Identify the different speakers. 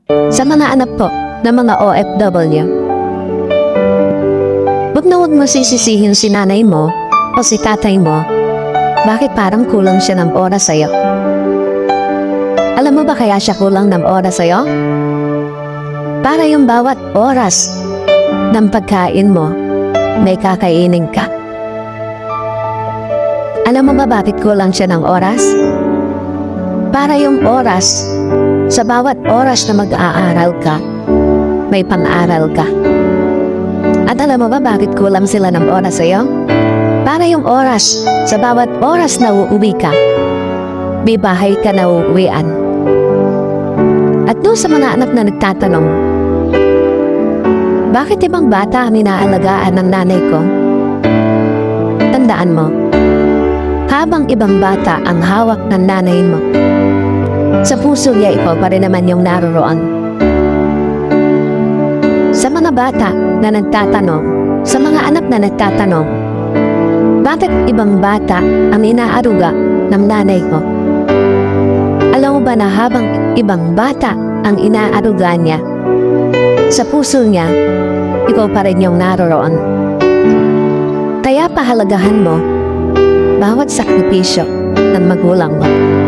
Speaker 1: Sa mga anak po ng mga OFW, huwag mo sisisihin si nanay mo o si tatay mo. Bakit parang kulang siya ng oras sa'yo? Alam mo ba kaya siya kulang ng oras sa'yo? Para yung bawat oras ng pagkain mo, may kakainin ka. Alam mo ba bakit kulang siya ng oras? Para yung oras, sa bawat oras na mag-aaral ka, may pang-aral ka. At alam mo ba bakit kulang sila ng oras sa'yo? Para yung oras, sa bawat oras na uuwi ka, may bahay ka na uuwian. At doon sa mga anak na nagtatanong, bakit ibang bata ang inaalagaan ng nanay ko? Tandaan mo, habang ibang bata ang hawak ng nanay mo, sa puso niya ikaw pa rin naman yung naroroon. Sa mga bata na nagtatanong, sa mga anak na nagtatanong, bakit ibang bata ang inaaruga ng nanay ko? Alam mo ba na habang ibang bata ang inaaruga niya, sa puso niya, ikaw pa rin yung naroroon. Kaya pahalagahan mo bawat sakripisyo ng magulang mo.